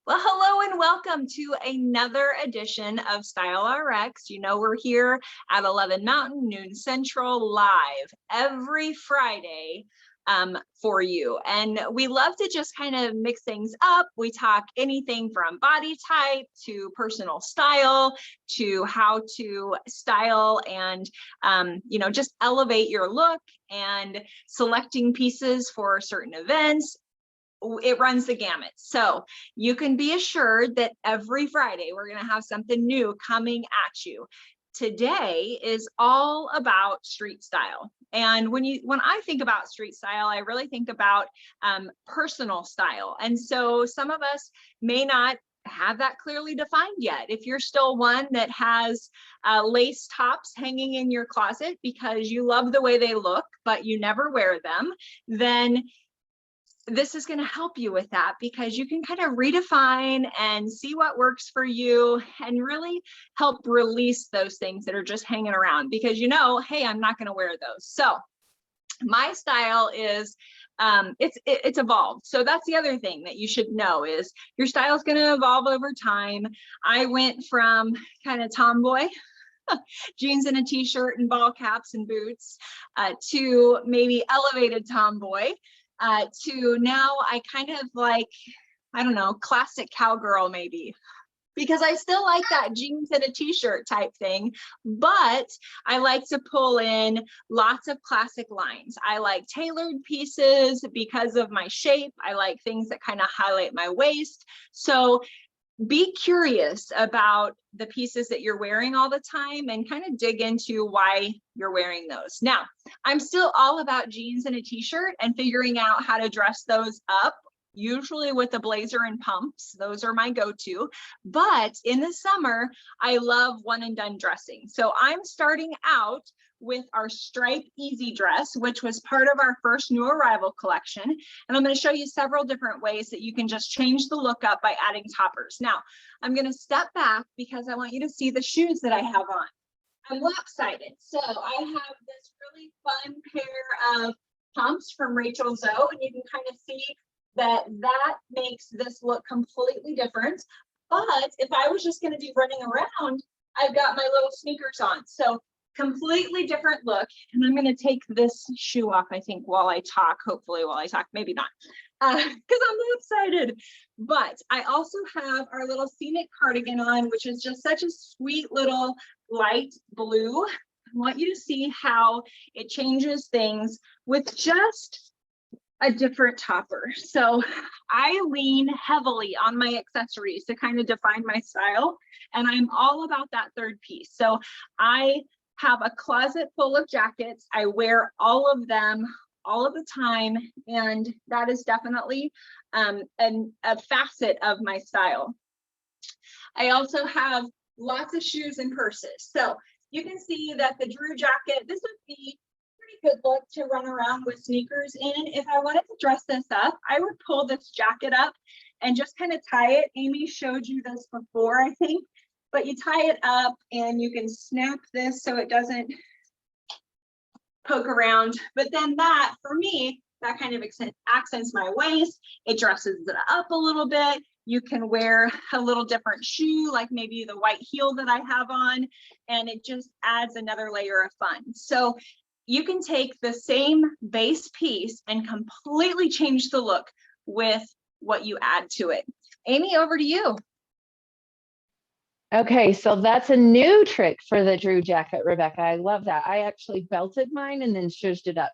Well, hello and welcome to another edition of Style RX. You know, we're here at 11 Mountain, noon Central, live every Friday for you. And we love to just kind of mix things up. We talk anything from body type to personal style to how to style and, just elevate your look and selecting pieces for certain events. It runs the gamut. So you can be assured that every Friday we're going to have something new coming at you. Today is all about street style. And when I think about street style, I really think about personal style. And so some of us may not have that clearly defined yet. If you're still one that has lace tops hanging in your closet because you love the way they look, but you never wear them, then this is going to help you with that, because you can kind of redefine and see what works for you and really help release those things that are just hanging around because hey, I'm not going to wear those. So my style is it's evolved. So that's the other thing that you should know is your style is going to evolve over time. I went from kind of tomboy jeans and a t-shirt and ball caps and boots to maybe elevated tomboy to now I kind of like, I don't know, classic cowgirl maybe, because I still like that jeans and a t-shirt type thing, but I like to pull in lots of classic lines. I like tailored pieces because of my shape. I like things that kind of highlight my waist. So be curious about the pieces that you're wearing all the time and kind of dig into why you're wearing those. Now, I'm still all about jeans and a t-shirt and figuring out how to dress those up, usually with a blazer and pumps. Those are my go-to. But in the summer, I love one and done dressing. So I'm starting out with our Stripe Easy Dress, which was part of our first new arrival collection. And I'm going to show you several different ways that you can just change the look up by adding toppers. Now, I'm going to step back because I want you to see the shoes that I have on. I'm lopsided. So I have this really fun pair of pumps from Rachel Zoe, and you can kind of see that makes this look completely different. But if I was just going to be running around, I've got my little sneakers on. So completely different look. And I'm going to take this shoe off, I think, while I talk, hopefully while I talk, maybe not, because I'm excited. But I also have our little scenic cardigan on, which is just such a sweet little light blue. I want you to see how it changes things with just a different topper. So I lean heavily on my accessories to kind of define my style. And I'm all about that third piece. So I have a closet full of jackets. I wear all of them all of the time. And that is definitely a facet of my style. I also have lots of shoes and purses. So you can see that the Drew jacket, this would be pretty good look to run around with sneakers in. If I wanted to dress this up, I would pull this jacket up and just kind of tie it. Amy showed you this before, I think. But you tie it up and you can snap this so it doesn't poke around. But then that, for me, that kind of accents my waist. It dresses it up a little bit. You can wear a little different shoe, like maybe the white heel that I have on, and it just adds another layer of fun. So you can take the same base piece and completely change the look with what you add to it. Amy, over to you. Okay, so that's a new trick for the Drew jacket, Rebecca. I love that. I actually belted mine and then shushed it up.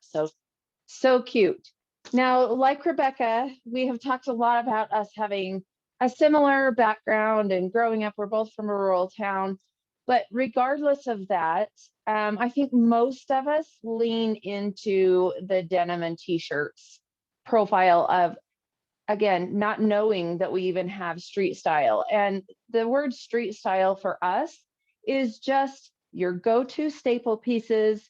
So cute. Now, like Rebecca, we have talked a lot about us having a similar background and growing up. We're both from a rural town. But regardless of that, I think most of us lean into the denim and t-shirts profile of, again, not knowing that we even have street style. And the word street style for us is just your go-to staple pieces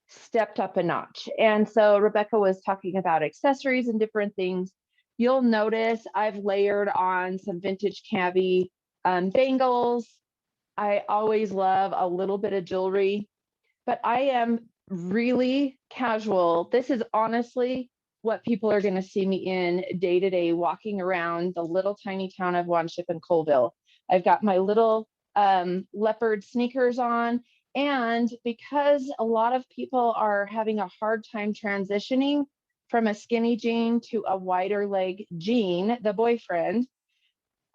stepped up a notch. And so Rebecca was talking about accessories and different things. You'll notice I've layered on some vintage cavi bangles. I always love a little bit of jewelry, but I am really casual. This is honestly what people are going to see me in day to day, walking around the little tiny town of Wanship and Colville. I've got my little leopard sneakers on. And because a lot of people are having a hard time transitioning from a skinny jean to a wider leg jean, the boyfriend,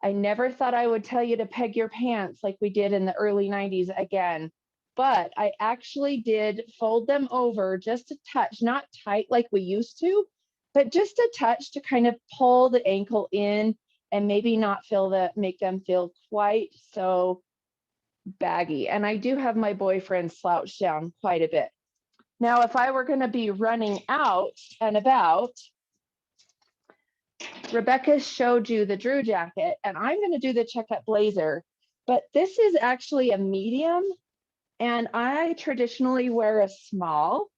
I never thought I would tell you to peg your pants like we did in the early 90s again. But I actually did fold them over just a touch, not tight like we used to, but just a touch to kind of pull the ankle in and maybe not make them feel quite so baggy. And I do have my boyfriend slouched down quite a bit. Now, if I were going to be running out and about, Rebecca showed you the Drew jacket, and I'm going to do the checkup blazer, but this is actually a medium, and I traditionally wear a small.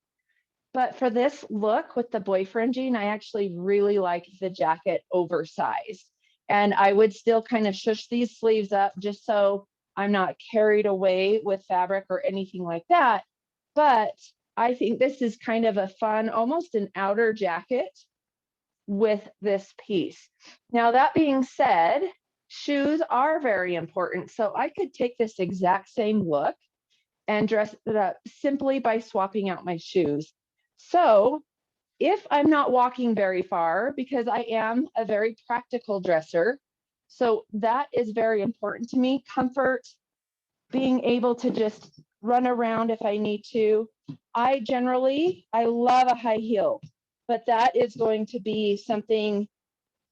But for this look with the boyfriend jean, I actually really like the jacket oversized. And I would still kind of shush these sleeves up just so I'm not carried away with fabric or anything like that. But I think this is kind of a fun, almost an outer jacket with this piece. Now, that being said, shoes are very important. So I could take this exact same look and dress it up simply by swapping out my shoes. So if I'm not walking very far, because I am a very practical dresser, so that is very important to me. Comfort, being able to just run around if I need to. I love a high heel, but that is going to be something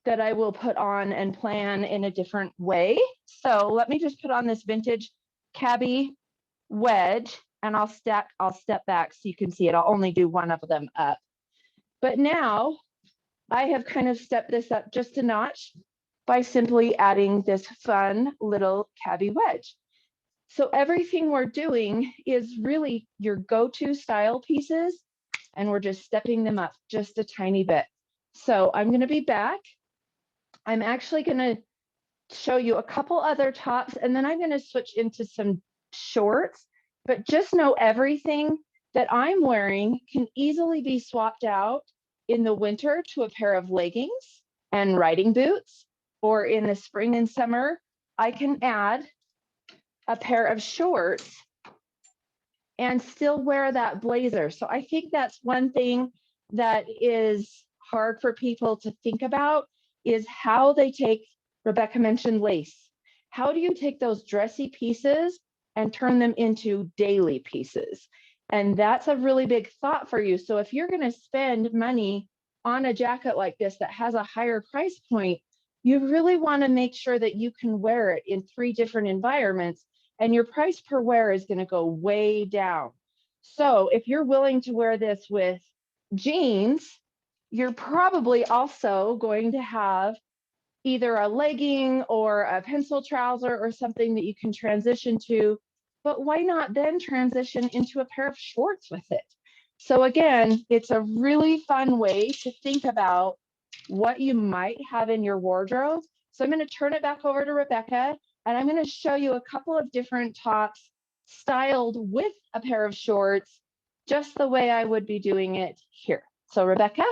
that I will put on and plan in a different way. So let me just put on this vintage cabbie wedge, and I'll step back so you can see it. I'll only do one of them up. But now I have kind of stepped this up just a notch by simply adding this fun little cabbie wedge. So everything we're doing is really your go-to style pieces, and we're just stepping them up just a tiny bit. So I'm going to be back. I'm actually going to show you a couple other tops, and then I'm going to switch into some shorts. But just know everything that I'm wearing can easily be swapped out in the winter to a pair of leggings and riding boots, or in the spring and summer, I can add a pair of shorts and still wear that blazer. So I think that's one thing that is hard for people to think about, is how they take, Rebecca mentioned lace. How do you take those dressy pieces and turn them into daily pieces? And that's a really big thought for you. So if you're going to spend money on a jacket like this that has a higher price point, you really want to make sure that you can wear it in 3 different environments, and your price per wear is going to go way down. So if you're willing to wear this with jeans, you're probably also going to have either a legging or a pencil trouser or something that you can transition to. But why not then transition into a pair of shorts with it? So again, it's a really fun way to think about what you might have in your wardrobe. So I'm going to turn it back over to Rebecca, and I'm going to show you a couple of different tops styled with a pair of shorts, just the way I would be doing it here. So Rebecca?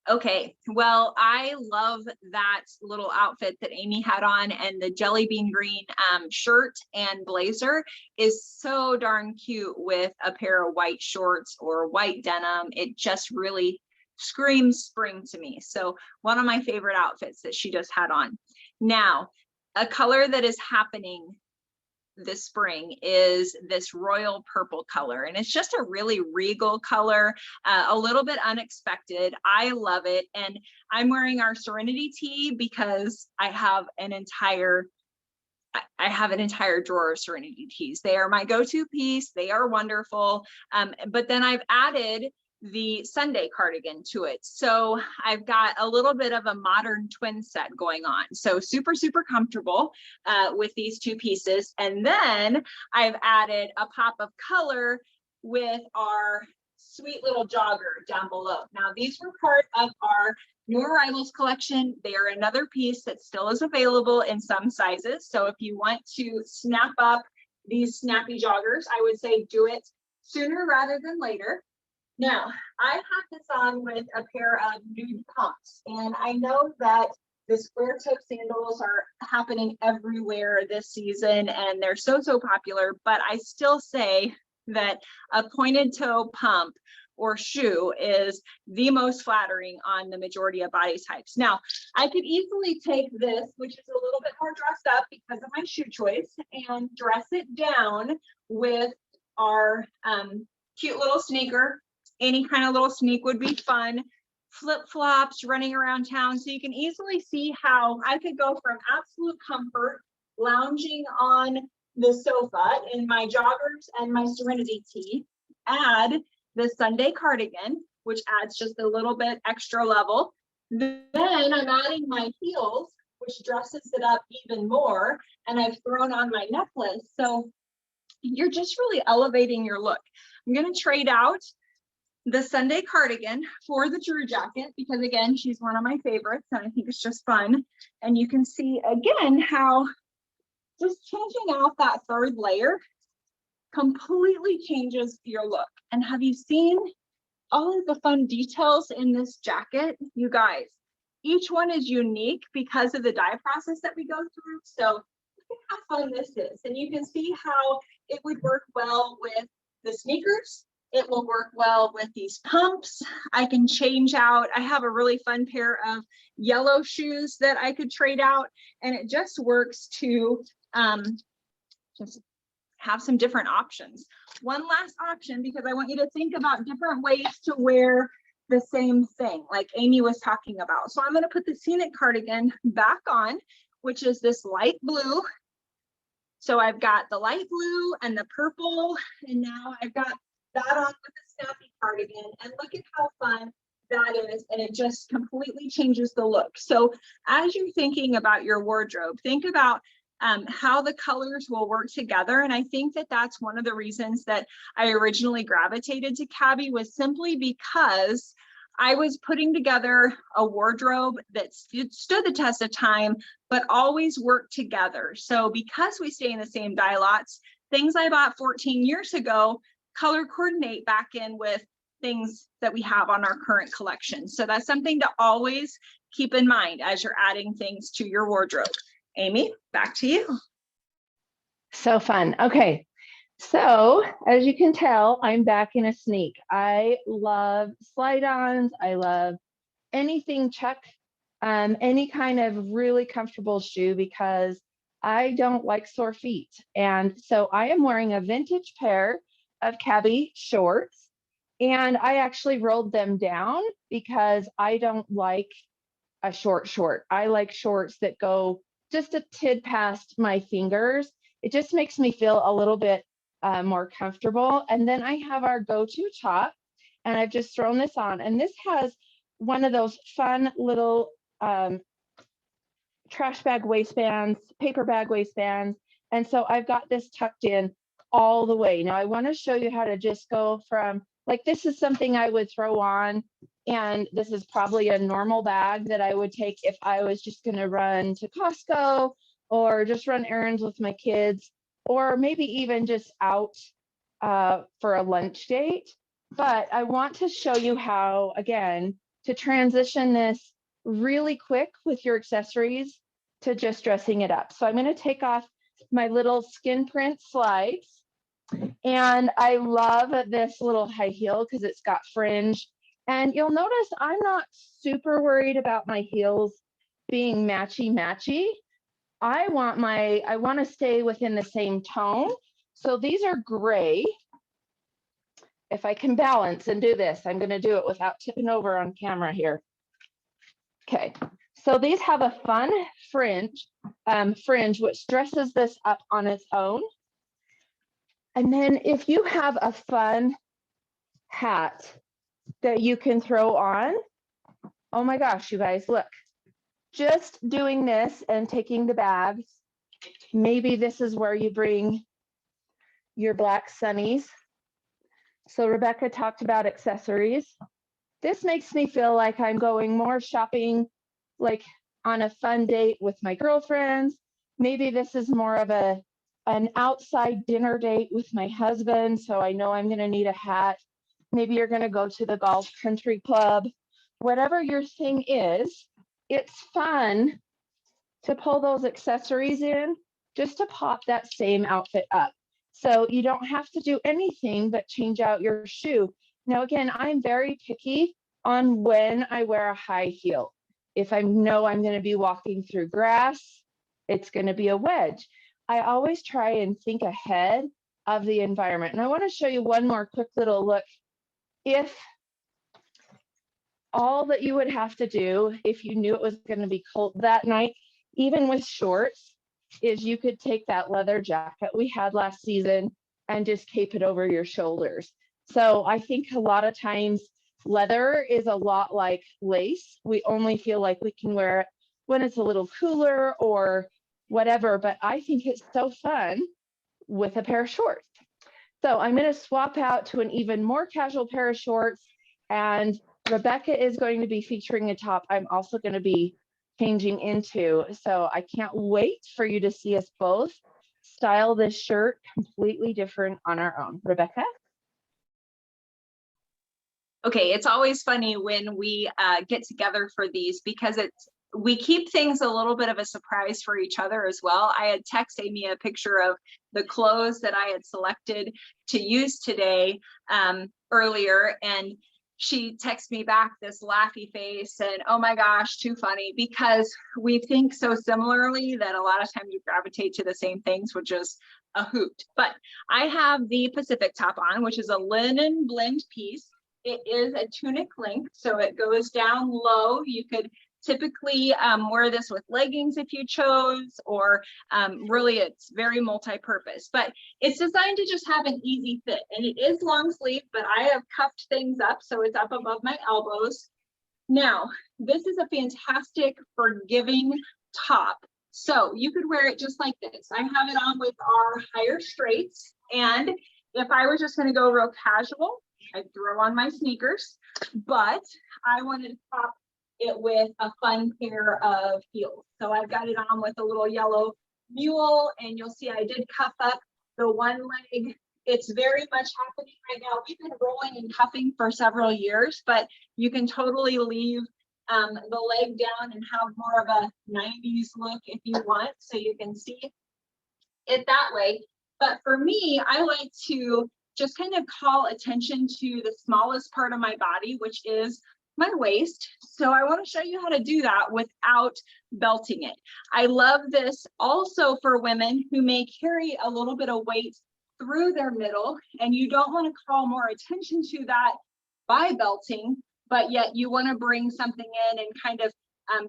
Okay, well, I love that little outfit that Amy had on, and the jelly bean green shirt and blazer is so darn cute with a pair of white shorts or white denim. It just really screams spring to me. So one of my favorite outfits that she just had on. Now, a color that is happening this spring is this royal purple color, and it's just a really regal color, a little bit unexpected. I love it, and I'm wearing our Serenity tee because I have an entire drawer of Serenity tees. They are my go-to piece. They are wonderful. But then I've added the Sunday cardigan to it. So I've got a little bit of a modern twin set going on. So super, super comfortable with these 2 pieces. And then I've added a pop of color with our sweet little jogger down below. Now, these were part of our new arrivals collection. They are another piece that still is available in some sizes. So if you want to snap up these snappy joggers, I would say do it sooner rather than later. Now, I have this on with a pair of nude pumps, and I know that the square toe sandals are happening everywhere this season, and they're so popular, but I still say that a pointed toe pump or shoe is the most flattering on the majority of body types. Now, I could easily take this, which is a little bit more dressed up because of my shoe choice, and dress it down with our cute little sneaker. Any kind of little sneak would be fun. Flip-flops, running around town. So you can easily see how I could go from absolute comfort, lounging on the sofa in my joggers and my Serenity tee, add the Sunday cardigan, which adds just a little bit extra level. Then I'm adding my heels, which dresses it up even more. And I've thrown on my necklace. So you're just really elevating your look. I'm going to trade out the Sunday cardigan for the Drew jacket because, again, she's one of my favorites and I think it's just fun. And you can see again how just changing out that third layer completely changes your look. And have you seen all of the fun details in this jacket? You guys, each one is unique because of the dye process that we go through. So look at how fun this is. And you can see how it would work well with the sneakers. It will work well with these pumps. I can change out. I have a really fun pair of yellow shoes that I could trade out, and it just works to just have some different options. One last option, because I want you to think about different ways to wear the same thing, like Amy was talking about. So I'm going to put the Scenic cardigan back on, which is this light blue. So I've got the light blue and the purple, and now I've got that on with the snappy cardigan, and look at how fun that is, and it just completely changes the look. So as you're thinking about your wardrobe, think about how the colors will work together. And I think that that's one of the reasons that I originally gravitated to Cabby, was simply because I was putting together a wardrobe that stood the test of time, but always worked together. So because we stay in the same dye lots, things I bought 14 years ago color coordinate back in with things that we have on our current collection. So that's something to always keep in mind as you're adding things to your wardrobe. Amy, back to you. So fun. Okay. So as you can tell, I'm back in a sneak. I love slide-ons. I love anything Chuck, any kind of really comfortable shoe because I don't like sore feet. And so I am wearing a vintage pair of Cabby shorts, and I actually rolled them down because I don't like a short. I like shorts that go just a tid past my fingers. It just makes me feel a little bit more comfortable. And then I have our go-to top, and I've just thrown this on, and this has one of those fun little trash bag waistbands, paper bag waistbands. And so I've got this tucked in all the way. Now I want to show you how to just go from, like, this is something I would throw on, and this is probably a normal bag that I would take if I was just going to run to Costco or just run errands with my kids, or maybe even just out for a lunch date. But I want to show you how, again, to transition this really quick with your accessories to just dressing it up. So I'm going to take off my little skin print slides. And I love this little high heel because it's got fringe. And you'll notice I'm not super worried about my heels being matchy. I want to stay within the same tone. So these are gray. If I can balance and do this, I'm going to do it without tipping over on camera here. Okay, so these have a fun fringe, which dresses this up on its own. And then if you have a fun hat that you can throw on, oh my gosh, you guys, look, just doing this and taking the bags, maybe this is where you bring your black sunnies. So Rebecca talked about accessories. This makes me feel like I'm going more shopping, like on a fun date with my girlfriends. Maybe this is more of an outside dinner date with my husband. So I know I'm going to need a hat. maybe you're going to go to the golf country club, whatever your thing is, it's fun to pull those accessories in just to pop that same outfit up. So you don't have to do anything but change out your shoe. Now, again, I'm very picky on when I wear a high heel. If I know I'm going to be walking through grass, it's going to be a wedge. I always try and think ahead of the environment. And I want to show you one more quick little look. If all that you would have to do if you knew it was going to be cold that night, even with shorts, is you could take that leather jacket we had last season and just cape it over your shoulders. So I think a lot of times leather is a lot like lace. We only feel like we can wear it when it's a little cooler or whatever, but I think it's so fun with a pair of shorts. So I'm going to swap out to an even more casual pair of shorts, and Rebecca is going to be featuring a top I'm also going to be changing into. So I can't wait for you to see us both style this shirt completely different on our own. Rebecca? Okay, it's always funny when we get together for these because we keep things a little bit of a surprise for each other as well. I had texted Amy a picture of the clothes that I had selected to use today earlier, and she texted me back this laughy face and, oh my gosh, too funny, because we think so similarly that a lot of times you gravitate to the same things, which is a hoot. But I have the Pacific top on, which is a linen blend piece. It is a tunic length, so it goes down low. You could typically wear this with leggings if you chose, or really it's very multi-purpose, but it's designed to just have an easy fit. And it is long sleeve, but I have cuffed things up so it's up above my elbows. Now, this is a fantastic forgiving top. So you could wear it just like this. I have it on with our higher straights. And if I was just going to go real casual, I'd throw on my sneakers, but I wanted to top it with a fun pair of heels. So I've got it on with a little yellow mule, and you'll see I did cuff up the one leg. It's very much happening right now. We've been rolling and cuffing for several years, but you can totally leave the leg down and have more of a 90s look if you want, so you can see it that way. But for me, I like to just kind of call attention to the smallest part of my body, which is my waist. So I want to show you how to do that without belting it. I love this also for women who may carry a little bit of weight through their middle, and you don't want to call more attention to that by belting, but yet you want to bring something in and kind of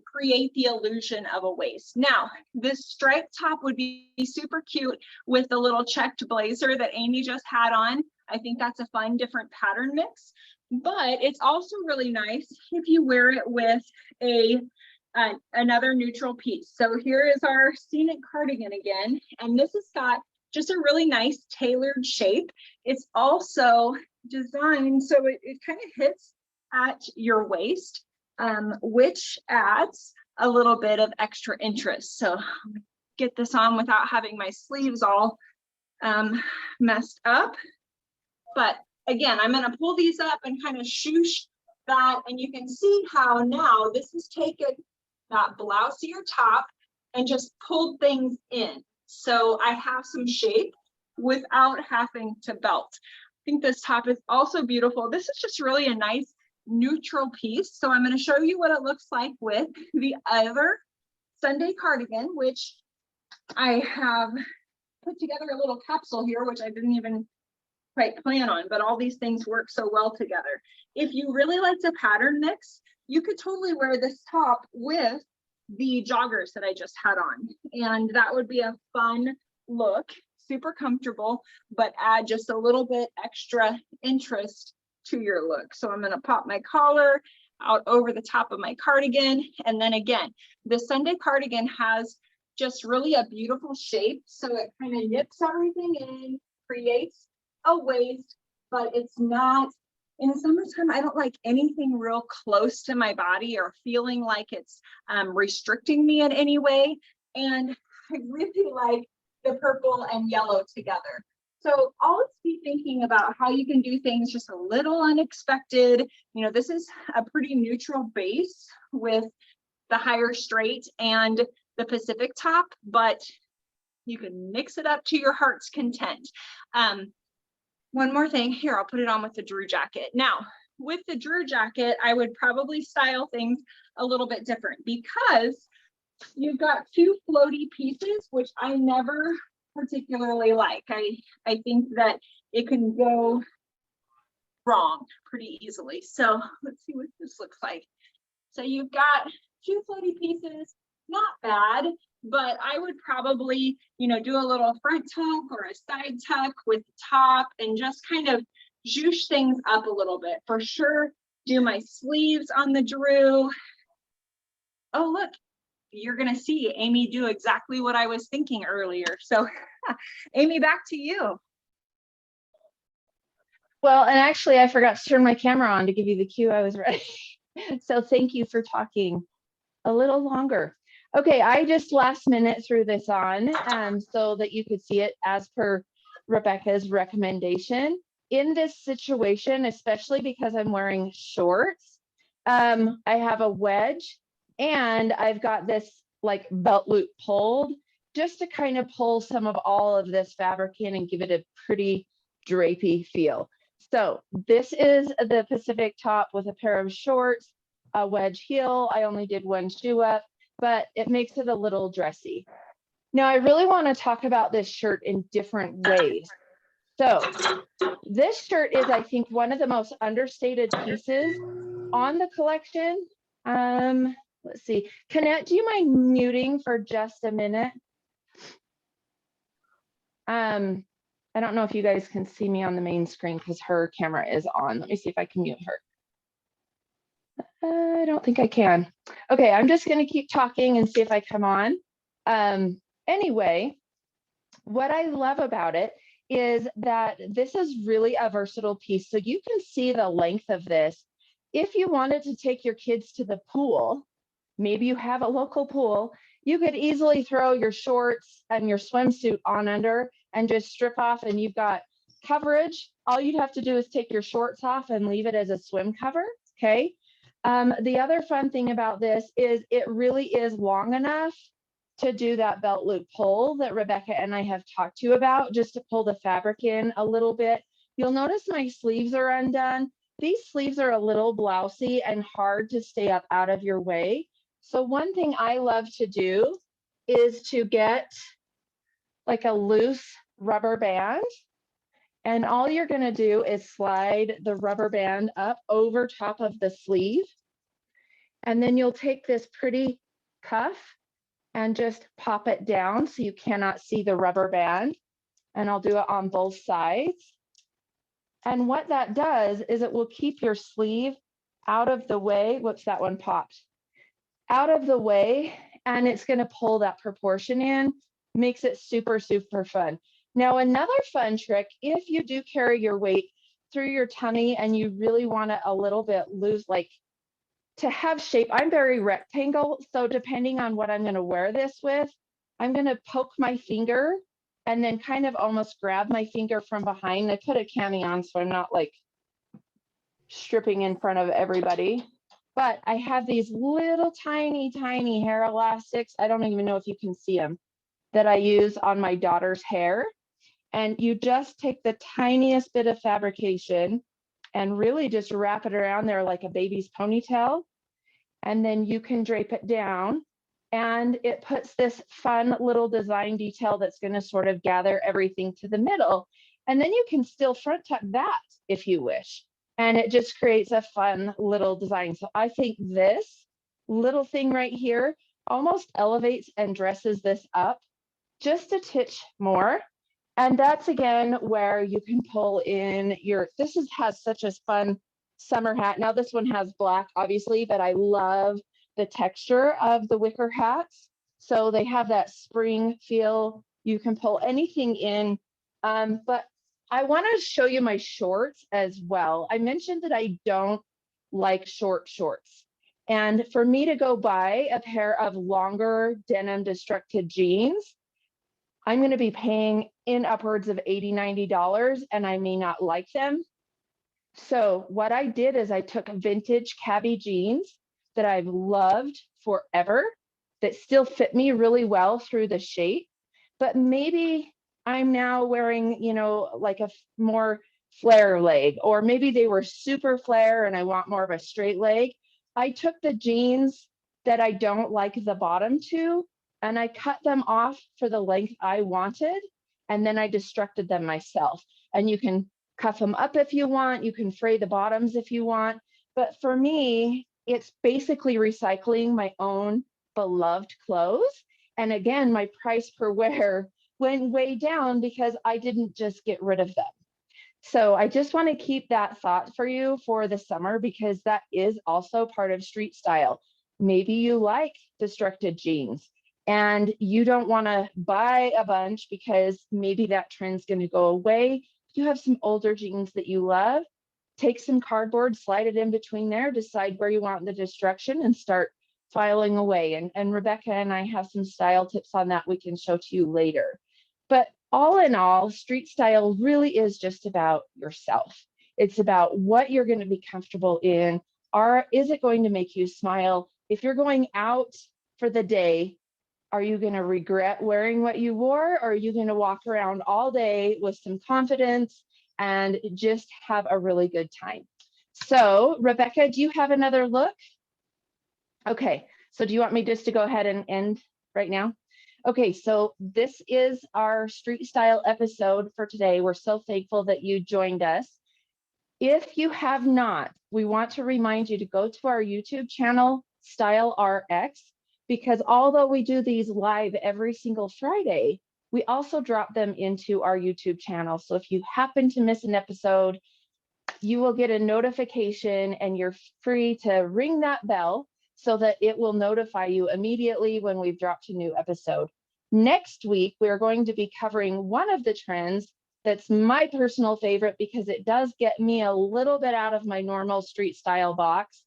create the illusion of a waist. Now, this striped top would be super cute with the little checked blazer that Amy just had on. I think that's a fun, different pattern mix. But it's also really nice if you wear it with another neutral piece. So here is our scenic cardigan again, and this has got just a really nice tailored shape. It's also designed so it kind of hits at your waist, which adds a little bit of extra interest. So get this on without having my sleeves all messed up. But again, I'm going to pull these up and kind of shoosh that, and you can see how now this has taken that blousier top and just pulled things in. So I have some shape without having to belt. I think this top is also beautiful. This is just really a nice neutral piece. So I'm going to show you what it looks like with the other Sunday cardigan, which I have put together a little capsule here, which I didn't even quite plan on, but all these things work so well together. If you really like the pattern mix, you could totally wear this top with the joggers that I just had on, and that would be a fun look, super comfortable, but add just a little bit extra interest to your look. So I'm going to pop my collar out over the top of my cardigan, and then again, the Sunday cardigan has just really a beautiful shape, so it kind of nips everything in, creates a waist, but it's not, in the summertime, I don't like anything real close to my body or feeling like it's restricting me in any way. And I really like the purple and yellow together. So always be thinking about how you can do things just a little unexpected. You know, this is a pretty neutral base with the higher straight and the Pacific top, but you can mix it up to your heart's content. One more thing here, I'll put it on with the Drew jacket. Now, with the Drew jacket, I would probably style things a little bit different because you've got two floaty pieces, which I never particularly like. I think that it can go wrong pretty easily. So let's see what this looks like. So you've got two floaty pieces, not bad, but I would probably, you know, do a little front tuck or a side tuck with the top and just kind of zhoosh things up a little bit. For sure, do my sleeves on the Drew. Oh, look, you're gonna see Amy do exactly what I was thinking earlier. So Amy, back to you. Well, and actually I forgot to turn my camera on to give you the cue I was ready. So thank you for talking a little longer. Okay, I just last minute threw this on so that you could see it as per Rebecca's recommendation. In this situation, especially because I'm wearing shorts, I have a wedge and I've got this like belt loop pulled just to kind of pull some of all of this fabric in and give it a pretty drapey feel. So this is the Pacific top with a pair of shorts, a wedge heel. I only did one shoe up, but it makes it a little dressy. Now I really want to talk about this shirt in different ways. So this shirt is, I think, one of the most understated pieces on the collection. Let's see, Canette, do you mind muting for just a minute? I don't know if you guys can see me on the main screen because her camera is on. Let me see if I can mute her. I don't think I can. Okay, I'm just going to keep talking and see if I come on. Anyway, what I love about it is that this is really a versatile piece. So you can see the length of this. If you wanted to take your kids to the pool, maybe you have a local pool, you could easily throw your shorts and your swimsuit on under and just strip off and you've got coverage. All you'd have to do is take your shorts off and leave it as a swim cover, okay? The other fun thing about this is it really is long enough to do that belt loop pull that Rebecca and I have talked to you about, just to pull the fabric in a little bit. You'll notice my sleeves are undone. These sleeves are a little blousy and hard to stay up out of your way. So one thing I love to do is to get like a loose rubber band. And all you're going to do is slide the rubber band up over top of the sleeve. And then you'll take this pretty cuff and just pop it down so you cannot see the rubber band. And I'll do it on both sides. And what that does is it will keep your sleeve out of the way. Whoops, that one popped. Out of the way, and it's going to pull that proportion in, makes it super, super fun. Now, another fun trick, if you do carry your weight through your tummy and you really want it a little bit loose, like to have shape, I'm very rectangle. So depending on what I'm going to wear this with, I'm going to poke my finger and then kind of almost grab my finger from behind. I put a cami on so I'm not like stripping in front of everybody. But I have these little tiny, tiny hair elastics. I don't even know if you can see them, that I use on my daughter's hair. And you just take the tiniest bit of fabrication and really just wrap it around there like a baby's ponytail. And then you can drape it down. And it puts this fun little design detail that's going to sort of gather everything to the middle. And then you can still front tuck that if you wish. And it just creates a fun little design. So I think this little thing right here almost elevates and dresses this up just a titch more. And that's again where you can pull in your, has such a fun summer hat. Now this one has black, obviously, but I love the texture of the wicker hats. So they have that spring feel. You can pull anything in, but I want to show you my shorts as well. I mentioned that I don't like short shorts. And for me to go buy a pair of longer denim destructed jeans, I'm going to be paying in upwards of $80, $90, and I may not like them. So what I did is I took vintage Cabby jeans that I've loved forever, that still fit me really well through the shape, but maybe I'm now wearing, like a more flare leg, or maybe they were super flare and I want more of a straight leg. I took the jeans that I don't like the bottom to, and I cut them off for the length I wanted, and then I destructed them myself. And you can cuff them up if you want, you can fray the bottoms if you want. But for me, it's basically recycling my own beloved clothes. And again, my price per wear went way down because I didn't just get rid of them. So I just want to keep that thought for you for the summer, because that is also part of street style. Maybe you like destructed jeans and you don't want to buy a bunch because maybe that trend's going to go away. You have some older jeans that you love. Take some cardboard, slide it in between there, decide where you want the destruction, and start filing away. And Rebecca and I have some style tips on that we can show to you later. But all in all, street style really is just about yourself. It's about what you're going to be comfortable in. Is it going to make you smile? If you're going out for the day, are you going to regret wearing what you wore, or are you going to walk around all day with some confidence and just have a really good time? So, Rebecca, do you have another look? Okay, so do you want me just to go ahead and end right now? Okay, so this is our street style episode for today. We're so thankful that you joined us. If you have not, we want to remind you to go to our YouTube channel, Style RX, because although we do these live every single Friday, we also drop them into our YouTube channel. So if you happen to miss an episode, you will get a notification and you're free to ring that bell so that it will notify you immediately when we've dropped a new episode. Next week, we're going to be covering one of the trends that's my personal favorite because it does get me a little bit out of my normal street style box,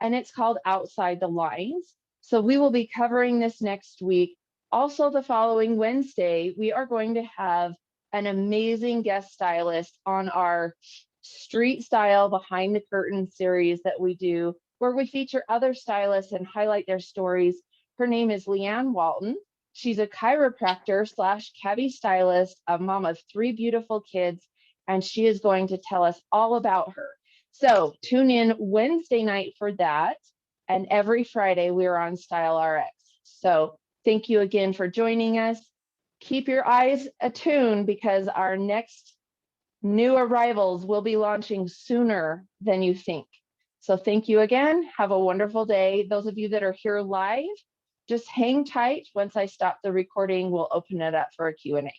and it's called Outside the Lines. So we will be covering this next week. Also, the following Wednesday, we are going to have an amazing guest stylist on our Street Style Behind the Curtain series that we do, where we feature other stylists and highlight their stories. Her name is Leanne Walton. She's a chiropractor / Cabby stylist, a mom of 3 beautiful kids, and she is going to tell us all about her. So tune in Wednesday night for that. And every Friday we're on Style RX. So thank you again for joining us. Keep your eyes attuned because our next new arrivals will be launching sooner than you think. So thank you again. Have a wonderful day. Those of you that are here live, just hang tight. Once I stop the recording, we'll open it up for a Q&A.